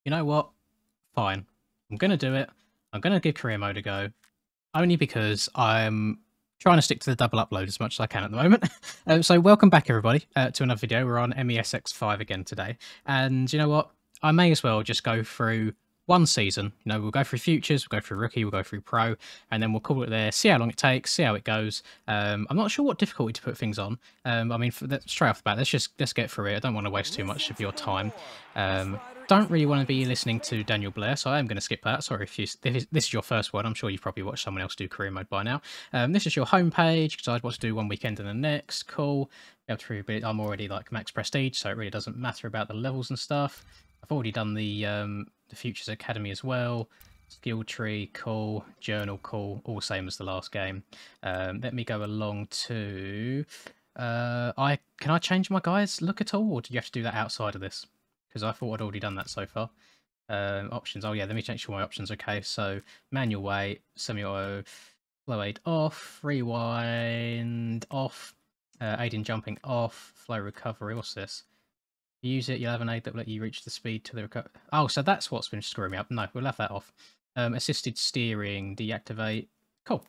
you know what? Fine. I'm going to do it. I'm going to give career mode a go. Only because I'm trying to stick to the double upload as much as I can at the moment. So welcome back, everybody, to another video. We're on MESX5 again today. And you know what? I may as well just go through one season. You know, we'll go through Futures, we'll go through Rookie, we'll go through Pro, and then we'll call it there, see how long it takes, see how it goes. I'm not sure what difficulty to put things on. I mean, straight off the bat, let's get through it. I don't want to waste too much of your time. Don't really want to be listening to Daniel Blair, so I am going to skip that. Sorry if this is your first one. I'm sure you've probably watched someone else do career mode by now. This is your home page, because I'd want to do one weekend and the next. Cool. I'm already like max prestige, so it really doesn't matter about the levels and stuff. I've already done the Futures Academy as well. Skill tree, cool. Journal, cool. All same as the last game. Let me go along to... can I change my guys' look at all, or do you have to do that outside of this? Because I thought I'd already done that so far. Options. Oh yeah, let me change my options. Okay, so manual weight, semi-auto, flow aid off, rewind off, aid in jumping off, flow recovery. What's this? Use it, you'll have an aid that will let you reach the speed to the recovery. Oh, so that's what's been screwing me up. No, we'll have that off. Assisted steering, deactivate. Cool.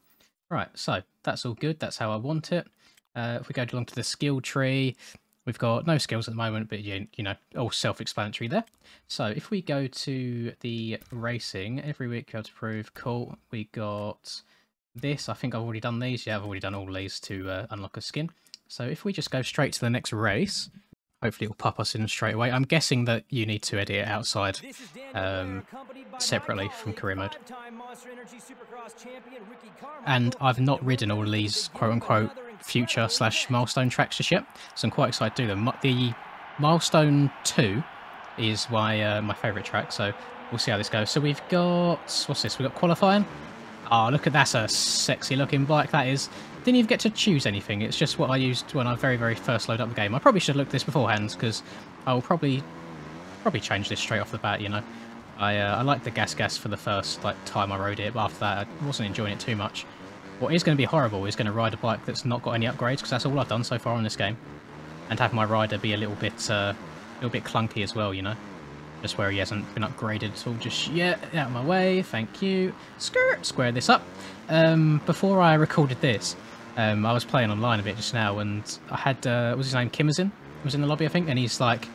Right, so that's all good. That's how I want it. If we go along to the skill tree, we've got no skills at the moment, but you know, all self-explanatory there. So if we go to the racing, every week you have to prove. Cool. We got this. I think I've already done these. Yeah, I've already done all these to unlock a skin. So if we just go straight to the next race, hopefully it'll pop us in straight away. I'm guessing that you need to edit it outside separately from career mode. And I've not ridden all of these quote-unquote future/milestone tracks just yet, so I'm quite excited to do them. The milestone 2 is my favourite track, so we'll see how this goes. So we've got, what's this? We've got qualifying. Oh, look at that's a sexy looking bike, that is. Didn't even get to choose anything. It's just what I used when I very first loaded up the game. I probably should have looked at this beforehand, because I'll probably change this straight off the bat, you know. I liked the gas for the first time I rode it, but after that I wasn't enjoying it too much. What is going to be horrible is going to ride a bike that's not got any upgrades, because that's all I've done so far on this game, and have my rider be a little bit clunky as well, you know. Just where he hasn't been upgraded at all just yet. Out of my way, thank you. Square this up. Before I recorded this, I was playing online a bit just now, and I had, what's his name, Kimazin was in the lobby, I think, and he's like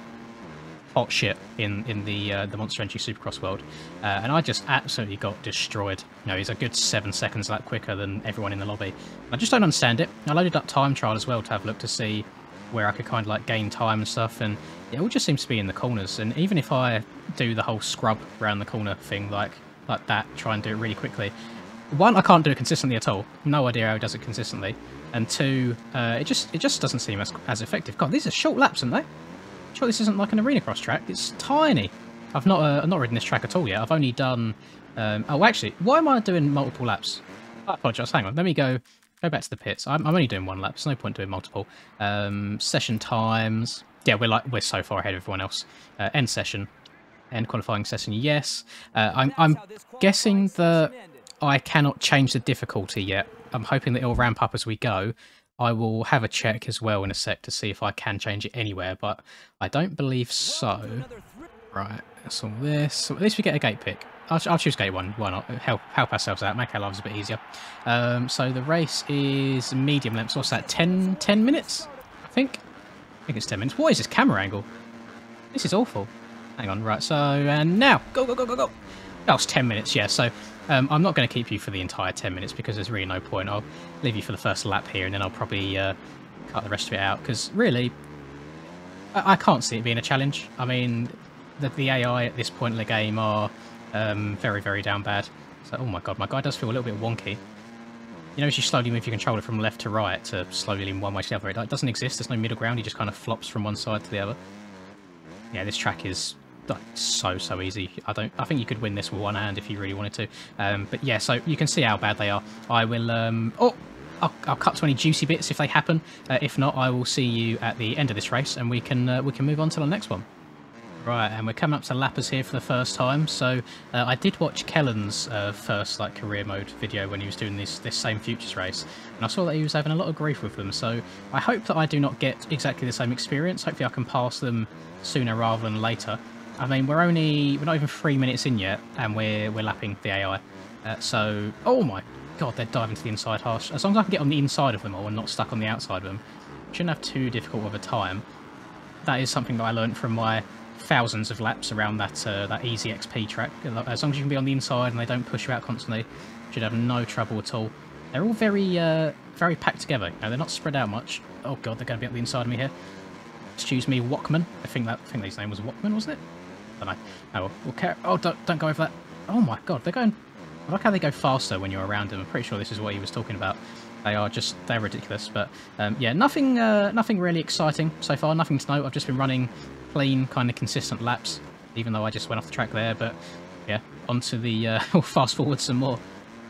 hot shit in the Monster Energy Supercross world, and I just absolutely got destroyed. You know, he's a good 7 seconds quicker than everyone in the lobby. I just don't understand it. I loaded up Time Trial as well to have a look to see where I could kind of gain time and stuff, and it all just seems to be in the corners. And even if I do the whole scrub around the corner thing like that, try and do it really quickly, one, I can't do it consistently at all. No idea how he does it consistently. And two, it just doesn't seem as effective. God, these are short laps, aren't they? Sure, this isn't like an arena cross track. It's tiny. I've not ridden this track at all yet. I've only done. Oh, actually, why am I doing multiple laps? I apologise. Hang on. Let me go back to the pits. I'm only doing one lap. There's no point doing multiple. Session times. Yeah, we're so far ahead of everyone else. End session, end qualifying session. Yes. I'm guessing that I cannot change the difficulty yet. I'm hoping that it'll ramp up as we go. I will have a check as well in a sec to see if I can change it anywhere, but I don't believe so. Right, that's all this. So at least we get a gate pick. I'll choose gate 1. Why not? Help ourselves out, make our lives a bit easier. So the race is medium length. So what's that? 10 minutes? I think it's 10 minutes. What is this camera angle? This is awful. Hang on, right, so, and now, go. That was 10 minutes, yeah, so I'm not going to keep you for the entire 10 minutes because there's really no point. I'll leave you for the first lap here, and then I'll probably cut the rest of it out, because really, I can't see it being a challenge. I mean, the AI at this point in the game are very down bad. So, oh my god, my guy does feel a little bit wonky. You know, as you slowly move your controller from left to right to slowly lean one way to the other, it doesn't exist. There's no middle ground. He just kind of flops from one side to the other. Yeah, this track is so easy. I think you could win this with one hand if you really wanted to. But yeah, so you can see how bad they are. I will I'll cut to any juicy bits if they happen. If not, I will see you at the end of this race, and we can move on to the next one. Right, and we're coming up to lappers here for the first time. So I did watch Kellen's first career mode video when he was doing this same Futures race, and I saw that he was having a lot of grief with them. So I hope that I do not get exactly the same experience. Hopefully I can pass them sooner rather than later. I mean, we're not even 3 minutes in yet, and we're lapping the AI. So, oh my god, they're diving to the inside harsh. As long as I can get on the inside of them all and not stuck on the outside of them, shouldn't have too difficult of a time. That is something that I learned from my thousands of laps around that easy XP track. As long as you can be on the inside and they don't push you out constantly, you should have no trouble at all. They're all very packed together. You know, they're not spread out much. Oh god, they're going to be up the inside of me here. Excuse me, Walkman. I think his name was Walkman, wasn't it? I don't know. Oh, well, we'll care. Oh, don't go over that. Oh my god, they're going. I like how they go faster when you're around them. I'm pretty sure this is what he was talking about. They're ridiculous. But yeah, nothing really exciting so far. Nothing to note. I've just been running clean, kind of consistent laps, even though I just went off the track there. But yeah, onto the we'll fast forward some more.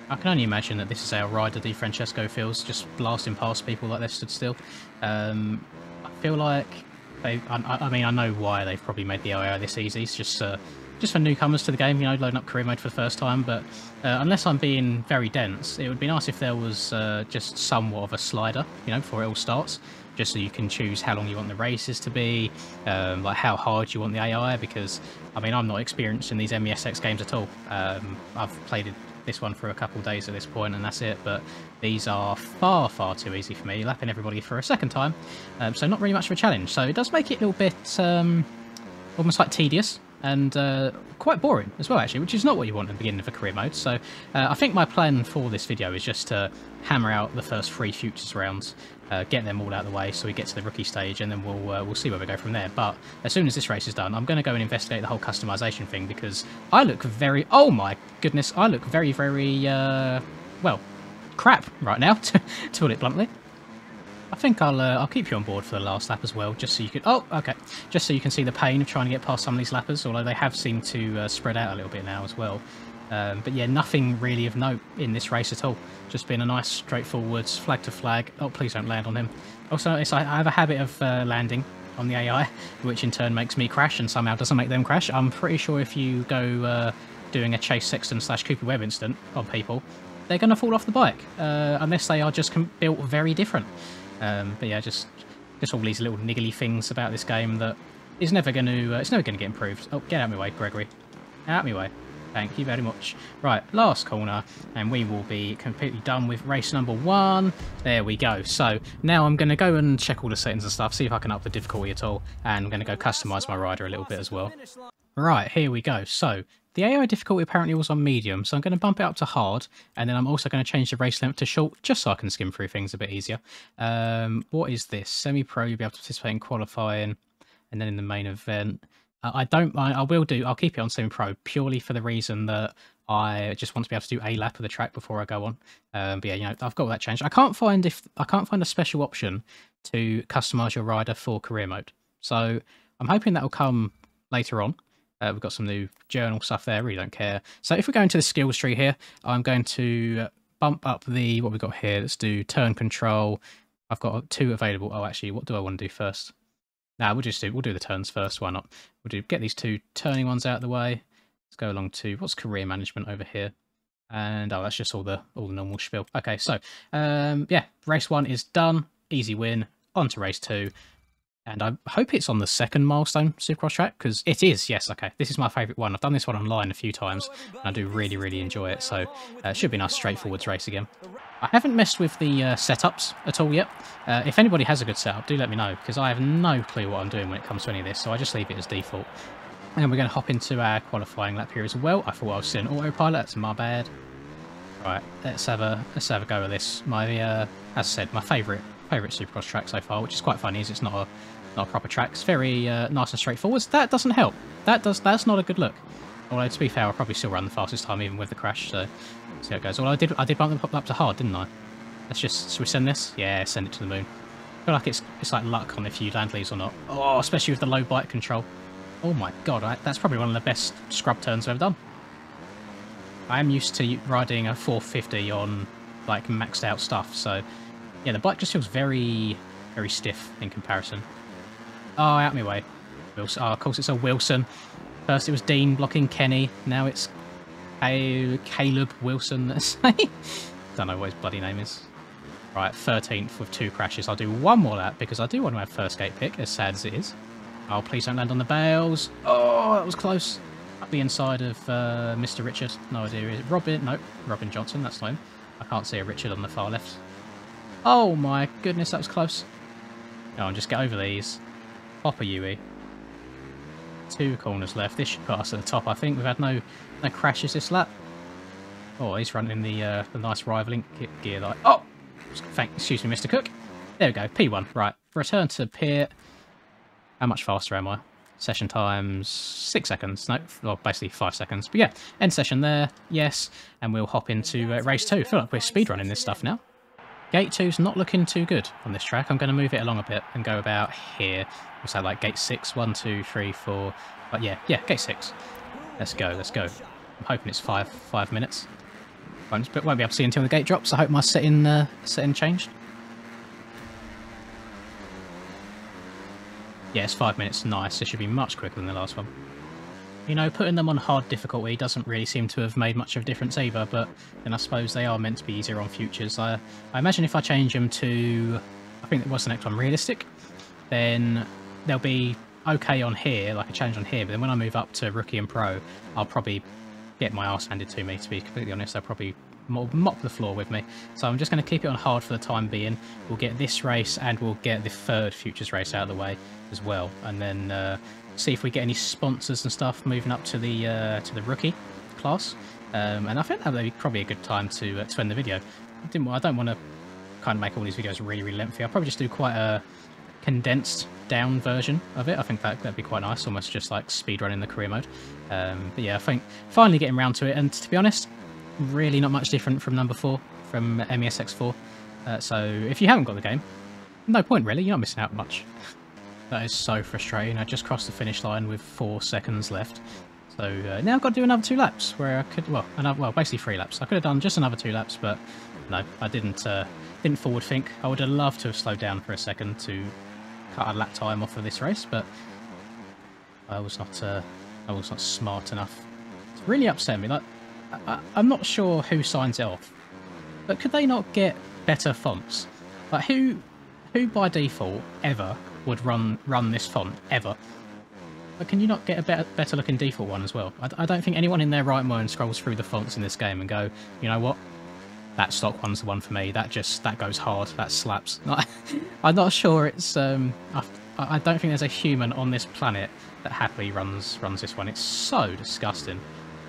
I can only imagine that this is how Ryder Di Francesco feels, just blasting past people like they're stood still. I feel like I mean, I know why they've probably made the AI this easy. It's just for newcomers to the game, you know, loading up career mode for the first time. But unless I'm being very dense, it would be nice if there was just somewhat of a slider, you know, before it all starts, just so you can choose how long you want the races to be, like how hard you want the AI. Because I mean, I'm not experienced in these MESX games at all. I've played this one for a couple of days at this point, and that's it. But these are far too easy for me, lapping everybody for a second time. So not really much of a challenge. So it does make it a little bit almost like tedious and quite boring as well, actually, which is not what you want at the beginning of a career mode. So I think my plan for this video is just to hammer out the first 3 futures rounds, get them all out of the way so we get to the rookie stage, and then we'll see where we go from there. But as soon as this race is done, I'm going to go and investigate the whole customization thing, because I look very, oh my goodness, I look very well, crap right now, to put it bluntly. I think I'll keep you on board for the last lap as well, just so you can, oh okay, just so you can see the pain of trying to get past some of these lappers, although they have seemed to spread out a little bit now as well. But yeah, nothing really of note in this race at all. Just been a nice straightforward flag to flag. Oh, please don't land on him. Also notice I have a habit of landing on the AI, which in turn makes me crash and somehow doesn't make them crash. I'm pretty sure if you go doing a Chase Sexton / Cooper Webb instant on people, they're going to fall off the bike, unless they are just built very different. But yeah, just all these little niggly things about this game that is never going to get improved. Oh, get out of my way, Gregory. Out of my way. Thank you very much. Right, last corner, and we will be completely done with race number 1. There we go. So now I'm going to go and check all the settings and stuff, see if I can up the difficulty at all, and I'm going to go customise my rider a little bit as well. Right, here we go. So the AI difficulty apparently was on medium, so I'm going to bump it up to hard, and then I'm also going to change the race length to short, just so I can skim through things a bit easier. What is this? Semi-pro, you'll be able to participate in qualifying, and then in the main event. I don't mind. I'll keep it on semi-pro purely for the reason that I just want to be able to do a lap of the track before I go on. But yeah, you know, I've got all that changed. I can't find a special option to customize your rider for career mode. So I'm hoping that will come later on. We've got some new journal stuff there. Really don't care. So if we go into the skills tree here, I'm going to bump up what we've got here. Let's do turn control. I've got 2 available. Oh, actually, what do I want to do first? Nah, we'll do the turns first. Why not? Get these 2 turning ones out of the way. Let's go along to what's career management over here, and oh, that's just all the normal spiel. Okay, so yeah, race 1 is done. Easy win. On to race 2, and I hope it's on the 2nd milestone Supercross track, because it is. Yes, okay. This is my favourite one. I've done this one online a few times, and I do really enjoy it. So it should be a nice straightforward race again. I haven't messed with the setups at all yet. If anybody has a good setup, do let me know, because I have no clue what I'm doing when it comes to any of this, so I just leave it as default. And we're going to hop into our qualifying lap here as well. I thought I was in autopilot, that's my bad. Right, let's have a go at this. As I said, my favourite Supercross track so far, which is quite funny, is it's not a proper track. It's very nice and straightforward. That doesn't help. That's not a good look. Although, to be fair, I'll probably still run the fastest time even with the crash, so see how it goes. Although I did bump them up to hard, didn't I? Should we send this? Yeah, send it to the moon. I feel like it's like luck on if you land leaves or not. Oh, especially with the low bike control. Oh my god, that's probably one of the best scrub turns I've ever done. I am used to riding a 450 on like maxed out stuff, so yeah, the bike just feels very stiff in comparison. Oh, out of my way. Wilson. Oh, of course it's a Wilson. First it was Dean blocking Kenny, now it's Caleb Wilson, let's say. Don't know what his bloody name is. Right, 13th with 2 crashes. I'll do one more lap because I do want to have first gate pick, as sad as it is. Oh, please don't land on the bales. Oh, that was close. Up the inside of Mr. Richard. No idea. Is it Robin? Nope. Robin Johnson. That's not him. I can't see a Richard on the far left. Oh my goodness, that was close. Go on, just get over these. Pop a UE. 2 corners left. This should put us at the top, I think. We've had no crashes this lap. Oh, he's running the nice rivaling gear light. Oh! Excuse me, Mr. Cook. There we go. P1. Right. Return to pit. How much faster am I? Session times 6 seconds. No, well, basically 5 seconds. But yeah, end session there. Yes. And we'll hop into race 2. I feel like we're speedrunning this stuff now. Gate 2's not looking too good on this track. I'm going to move it along a bit and go about here. So like gate 6. 1, 2, 3, 4. But yeah, gate 6. Let's go. I'm hoping it's 5 minutes. Won't be able to see until the gate drops. I hope my setting changed. Yeah, it's 5 minutes. Nice. It should be much quicker than the last one. You know, putting them on hard difficulty doesn't really seem to have made much of a difference either, but then I suppose they are meant to be easier on futures. I imagine if I change them to, I think what's the next one, realistic, then they'll be okay on here, like a challenge on here, but then when I move up to rookie and pro, I'll probably get my arse handed to me, to be completely honest. I'll probably mop the floor with me. So I'm just going to keep it on hard for the time being. We'll get this race and we'll get the 3rd futures race out of the way as well, and then see if we get any sponsors and stuff moving up to the rookie class. And I think that would be probably a good time to end the video. I don't want to kind of make all these videos really lengthy. I'll probably just do quite a condensed down version of it. I think that'd be quite nice, almost just like speedrunning the career mode. But yeah, I think finally getting around to it, and to be honest, really not much different from number 4 from MESX5. So if you haven't got the game, no point really, you're not missing out much. That is so frustrating. I just crossed the finish line with 4 seconds left. So now I've got to do another 2 laps where I could, well, basically 3 laps. I could have done just another 2 laps, but no, I didn't forward think. I would have loved to have slowed down for a second to cut a lap time off of this race, but I was not smart enough. It's really upset me. Like, I'm not sure who signs it off, but could they not get better fonts? Like, who by default ever would run this font ever? But can you not get a better looking default one as well? I don't think anyone in their right mind scrolls through the fonts in this game and go, you know what, that stock one's the one for me. That goes hard. That slaps. I'm not sure it's I don't think there's a human on this planet that happily runs this one. It's so disgusting.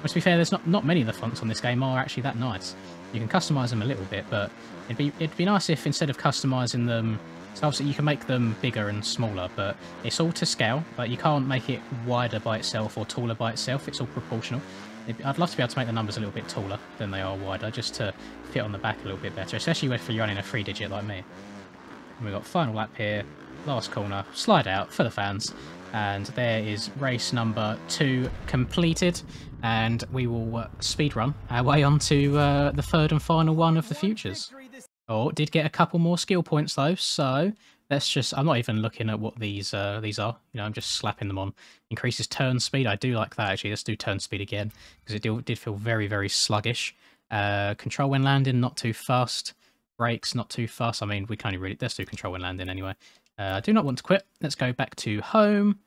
But to be fair, there's not many of the fonts on this game are actually that nice. You can customize them a little bit, but it'd be nice if instead of customizing them, so obviously you can make them bigger and smaller, but it's all to scale. Like, you can't make it wider by itself or taller by itself. It's all proportional. I'd love to be able to make the numbers a little bit taller than they are wider, just to fit on the back a little bit better, especially if you're running a 3-digit like me. And we've got final lap here, last corner, slide out for the fans, and there is race number 2 completed, and we will speedrun our way on to the 3rd and final one of the futures. Oh, did get a couple more skill points though, so let's just, I'm not even looking at what these are, you know, I'm just slapping them on. Increases turn speed, I do like that actually. Let's do turn speed again, because it did feel very sluggish. Control when landing, not too fast. Brakes, not too fast. I mean, we can only really, let's do control when landing anyway. I do not want to quit. Let's go back to home,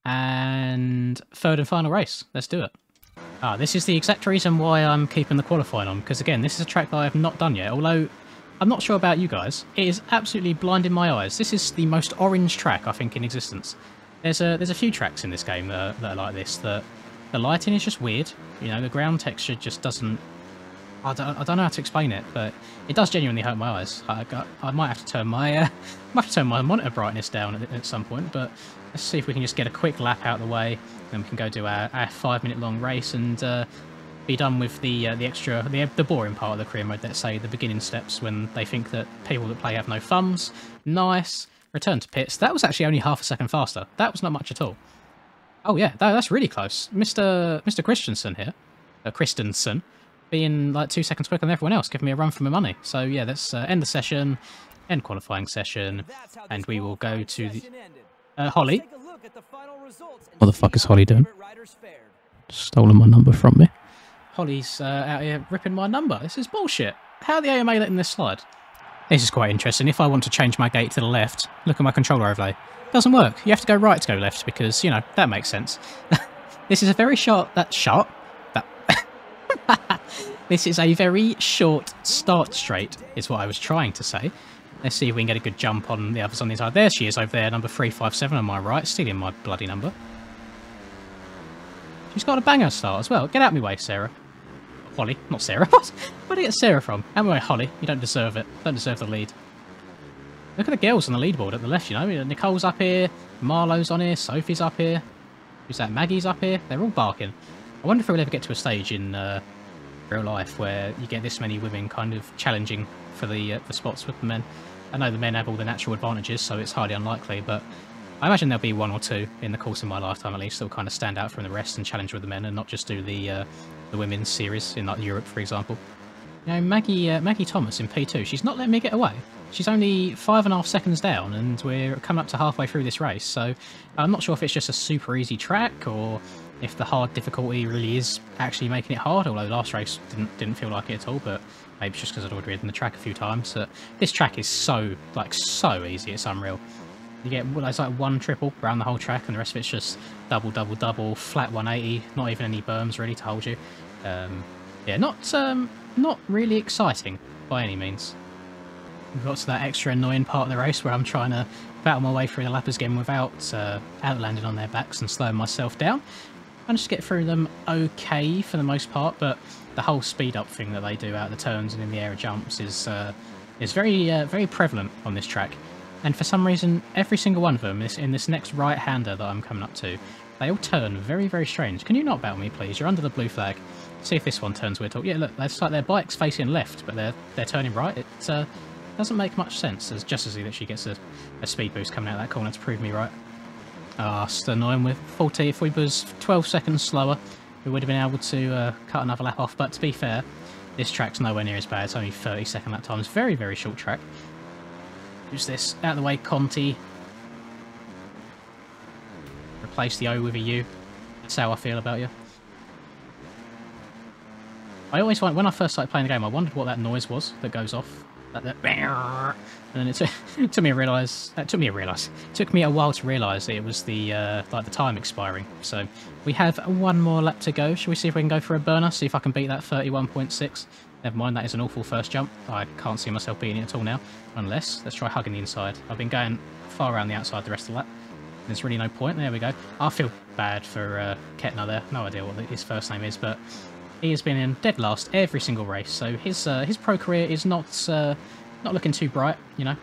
and 3rd and final race. Let's do it. This is the exact reason why I'm keeping the qualifying on, because again, this is a track that I have not done yet, although I'm not sure about you guys. It is absolutely blinding my eyes. This is the most orange track, I think, in existence. There's a few tracks in this game that are like this. The lighting is just weird. You know, the ground texture just doesn't... I don't know how to explain it, but it does genuinely hurt my eyes. I might have to turn my monitor brightness down at some point, but let's see if we can just get a quick lap out of the way, then we can go do our 5-minute long race and be done with the boring part of the career mode. Let's say the beginning steps, when they think that people that play have no thumbs. Nice. Return to pits. That was actually only half a second faster. That was not much at all. Oh yeah, that's really close. Mr. Christensen here, Christensen, being like 2 seconds quicker than everyone else, giving me a run for my money. So yeah, let's end the session, end qualifying session, and we will go to the Holly. What the fuck is Holly doing? Stolen my number from me. Holly's out here ripping my number. This is bullshit. How are the AMA letting this slide? This is quite interesting. If I want to change my gate to the left, look at my controller overlay. It doesn't work. You have to go right to go left because, you know, that makes sense. This is a very short... This is a very short start straight, is what I was trying to say. Let's see if we can get a good jump on the others on the inside. There she is over there, number 357 on my right, stealing my bloody number. She's got a banger start as well. Get out of my way, Sarah. Holly, not Sarah. Where did I get Sarah from? Out of my way, Holly. You don't deserve it. Don't deserve the lead. Look at the girls on the leaderboard at the left, you know. Nicole's up here, Marlo's on here, Sophie's up here. Who's that? Maggie's up here. They're all barking. I wonder if we'll ever get to a stage in real life where you get this many women kind of challenging for the spots with the men. I know the men have all the natural advantages, so it's highly unlikely, but I imagine there'll be one or two in the course of my lifetime at least that'll kind of stand out from the rest and challenge with the men and not just do the women's series in like Europe, for example. You know, Maggie Thomas in P2, she's not letting me get away. She's only 5.5 seconds down and we're coming up to halfway through this race, so I'm not sure if it's just a super easy track or if the hard difficulty really is actually making it hard, although last race didn't feel like it at all, but maybe it's just because I'd already ridden the track a few times. This track is so easy, it's unreal. You get, well, it's like one triple around the whole track and the rest of it's just double, double, double, flat 180, not even any berms really to hold you. Yeah, not really exciting by any means. We've got to that extra annoying part of the race where I'm trying to battle my way through the lappers again without outlanding on their backs and slowing myself down. I just get through them okay for the most part, but the whole speed up thing that they do out of the turns and in the air jumps is very prevalent on this track. And for some reason, every single one of them is in this next right-hander that I'm coming up to. They all turn very, very strange. Can you not battle me, please? You're under the blue flag. See if this one turns weird. Yeah, look, it's like their bike's facing left, but they're turning right. It doesn't make much sense. As just as he literally gets a speed boost coming out of that corner to prove me right. Ah, it's annoying with 40. If we was 12 seconds slower, we would have been able to cut another lap off. But to be fair, this track's nowhere near as bad. It's only 30-second lap times. Very, very short track. Who's this? Out of the way, Conti. Replace the O with a U. That's how I feel about you. I always find, when I first started playing the game, I wondered what that noise was that goes off. And then it took me a while to realise that it was the like the time expiring. So we have one more lap to go. Shall we see if we can go for a burner? See if I can beat that 31.6. Never mind, that is an awful first jump. I can't see myself beating it at all now. Unless, let's try hugging the inside. I've been going far around the outside the rest of the lap. There's really no point. There we go. I feel bad for Kettner there. No idea what his first name is, but he has been in dead last every single race. So his pro career is not looking too bright. You know,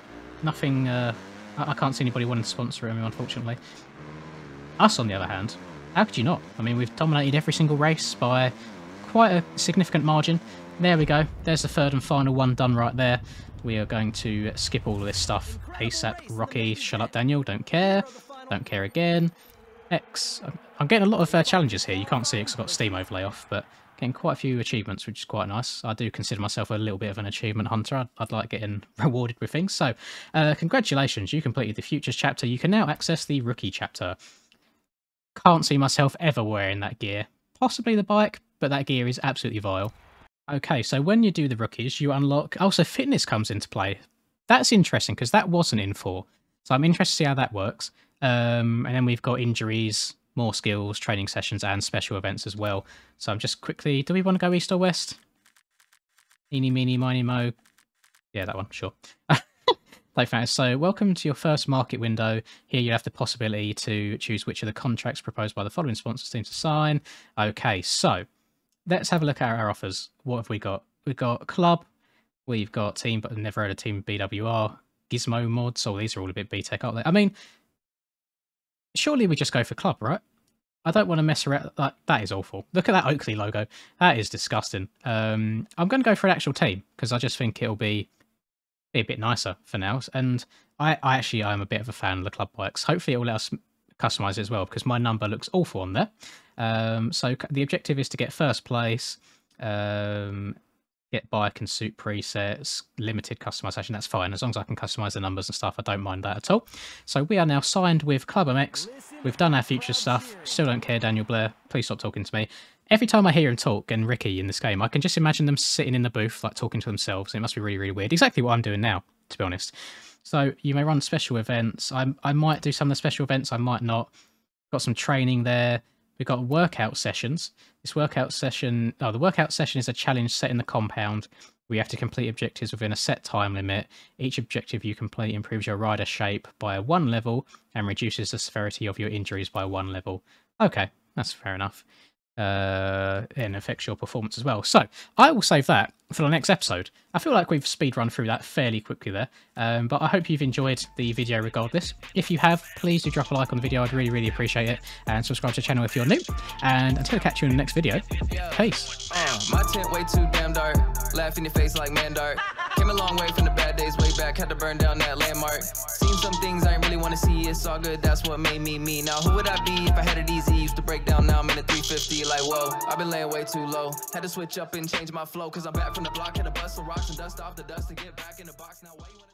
nothing. I can't see anybody wanting to sponsor him, unfortunately. Us, on the other hand, how could you not? I mean, we've dominated every single race by quite a significant margin. There we go. There's the third and final one done right there. We are going to skip all of this stuff. ASAP, Rocky, shut up, Daniel. Don't care. Don't care again. X. I'm getting a lot of challenges here. You can't see it because I've got Steam overlay off, but getting quite a few achievements, which is quite nice. I do consider myself a little bit of an achievement hunter. I'd like getting rewarded with things. So, congratulations. You completed the Futures chapter. You can now access the Rookie chapter. Can't see myself ever wearing that gear. Possibly the bike, but that gear is absolutely vile. Okay, so when you do the rookies, you unlock... Also, fitness comes into play. That's interesting, because that wasn't in 4. So I'm interested to see how that works. And then we've got injuries, more skills, training sessions, and special events as well. So I'm just quickly... Do we want to go east or west? Eeny, meeny, miny, mo. Yeah, that one, sure. So welcome to your first market window. Here you have the possibility to choose which of the contracts proposed by the following sponsors seem to sign. Okay, so... Let's have a look at our offers. What have we got? We've got Club, we've got Team, but I've never heard of Team BWR, Gizmo Mods. Oh, these are all a bit B-Tech, aren't they? I mean, surely we just go for Club, right? I don't want to mess around. That is awful. Look at that Oakley logo. That is disgusting. I'm going to go for an actual team because I just think it'll be a bit nicer for now. And I am a bit of a fan of the Club bikes. Hopefully it will let us customize it as well because my number looks awful on there. So the objective is to get first place, get bike and suit presets, limited customization. That's fine as long as I can customize the numbers and stuff. I don't mind that at all. So we are now signed with Club MX. We've done our future stuff. Still don't care, Daniel Blair. Please stop talking to me. Every time I hear him talk, and Ricky in this game, I can just imagine them sitting in the booth, like talking to themselves. It must be really, really weird. Exactly what I'm doing now. to be honest. So you may run special events. I might do some of the special events, I might not. Got some training there. We've got workout sessions. This workout session, the workout session is a challenge set in the compound. We have to complete objectives within a set time limit. Each objective you complete improves your rider shape by 1 level and reduces the severity of your injuries by 1 level. Okay, that's fair enough. And affects your performance as well. So I will save that for the next episode. I feel like we've speedrun through that fairly quickly there, but I hope you've enjoyed the video regardless. If you have, please do drop a like on the video. I'd really, really appreciate it, and subscribe to the channel if you're new. And until I catch you in the next video, peace. My tent way too damn dark, laugh in your face like man dark. Came a long way from the bad days way back, had to burn down that landmark. Seen some things I ain't really want to see, it's all good, that's what made me me. Now who would I be if I had it easy? Used to break down, now I'm in a 350, like whoa. I've been laying way too low, had to switch up and change my flow, cause I'm back from the block, had to bust some rocks and dust off the dust to get back in the box. Now why you wanna